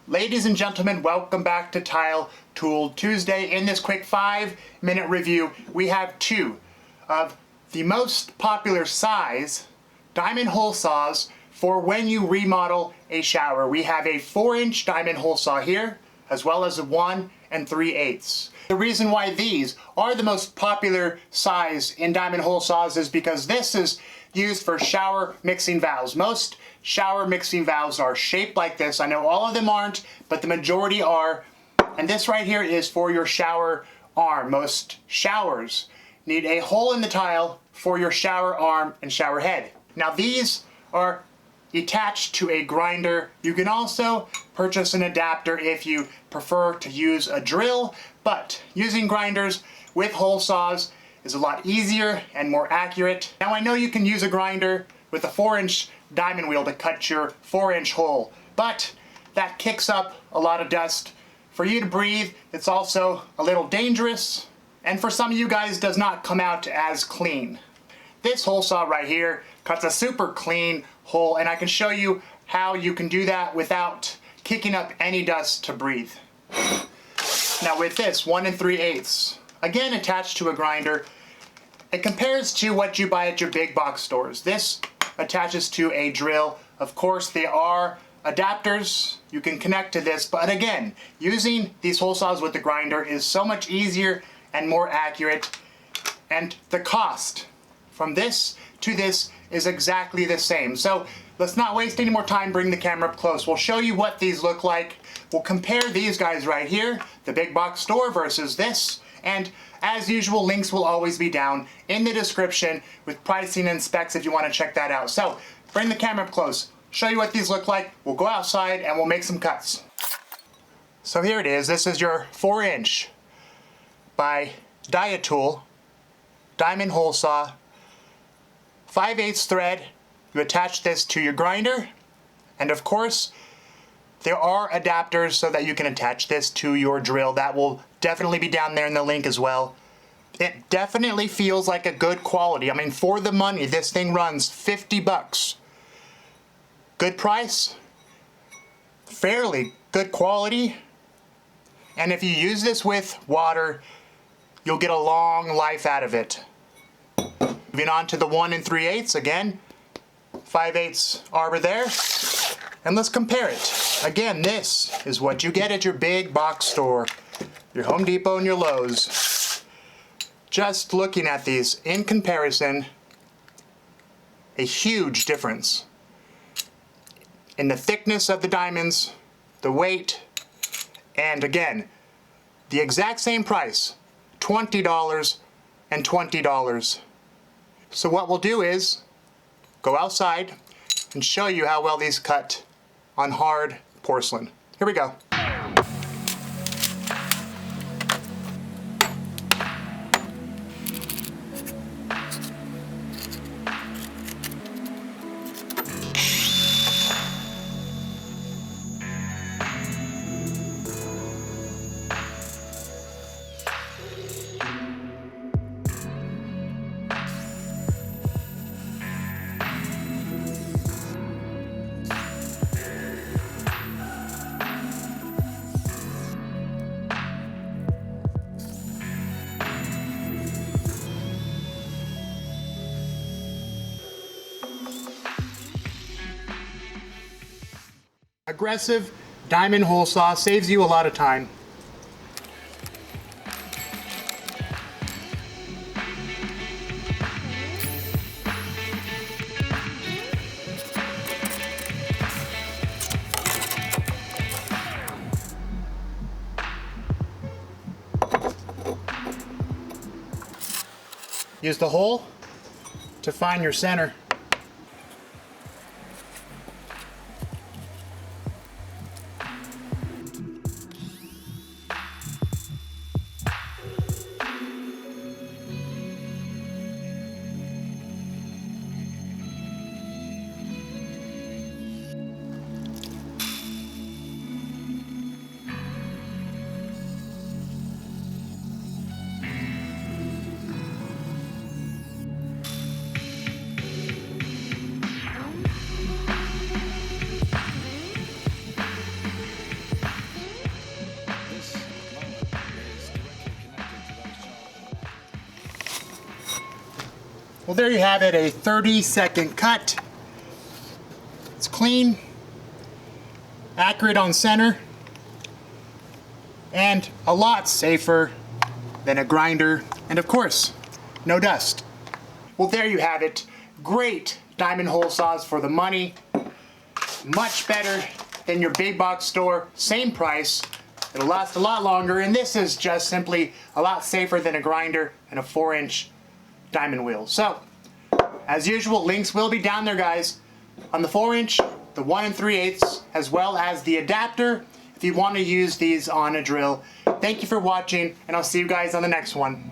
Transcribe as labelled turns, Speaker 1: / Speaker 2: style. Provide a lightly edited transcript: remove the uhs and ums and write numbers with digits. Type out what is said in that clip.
Speaker 1: Ladies and gentlemen, welcome back to Tile Tool Tuesday. In this quick 5-minute review, we have two of the most popular size diamond hole saws for when you remodel a shower. We have a 4-inch diamond hole saw here, as well as a 1 3/8. The reason why these are the most popular size in diamond hole saws is because this is used for shower mixing valves. Most shower mixing valves are shaped like this. I know all of them aren't, but the majority are. And this right here is for your shower arm. Most showers need a hole in the tile for your shower arm and shower head. Now these are attached to a grinder. You can also purchase an adapter if you prefer to use a drill, but using grinders with hole saws is a lot easier and more accurate. Now I know you can use a grinder with a 4-inch diamond wheel to cut your 4-inch hole, but that kicks up a lot of dust for you to breathe. It's also a little dangerous, and for some of you guys does not come out as clean. This hole saw right here cuts a super clean hole, and I can show you how you can do that without kicking up any dust to breathe. Now with this 1 3/8, again attached to a grinder, it compares to what you buy at your big box stores. This attaches to a drill. Of course, there are adapters you can connect to this, but again, using these hole saws with the grinder is so much easier and more accurate, and the cost from this to this is exactly the same. So let's not waste any more time. Bring the camera up close. We'll show you what these look like. We'll compare these guys right here, the big box store versus this, and as usual, links will always be down in the description with pricing and specs if you want to check that out. So bring the camera up close, show you what these look like. We'll go outside and we'll make some cuts. So here it is. This is your 4-inch by Diatool diamond hole saw, 5/8 thread. You attach this to your grinder, and of course there are adapters so that you can attach this to your drill. That will definitely be down there in the link as well. It definitely feels like a good quality. I mean, for the money, this thing runs 50 bucks. Good price, fairly good quality, and if you use this with water, you'll get a long life out of it. Moving on to the 1 3/8, again, 5/8 arbor there. And let's compare it. Again, this is what you get at your big box store, your Home Depot and your Lowe's. Just looking at these in comparison, a huge difference in the thickness of the diamonds, the weight, and again, the exact same price, $20 and $20. So what we'll do is go outside and show you how well these cut on hard porcelain. Here we go. Aggressive diamond hole saw saves you a lot of time. Use the hole to find your center. Well, there you have it, a 30-second cut. It's clean, accurate on center, and a lot safer than a grinder, and of course, no dust. Well, there you have it. Great diamond hole saws for the money. Much better than your big box store, same price. It'll last a lot longer, and this is just simply a lot safer than a grinder and a 4-inch diamond wheel. So, as usual, links will be down there, guys, on the 4-inch, the 1 3/8, as well as the adapter if you want to use these on a drill. Thank you for watching, and I'll see you guys on the next one.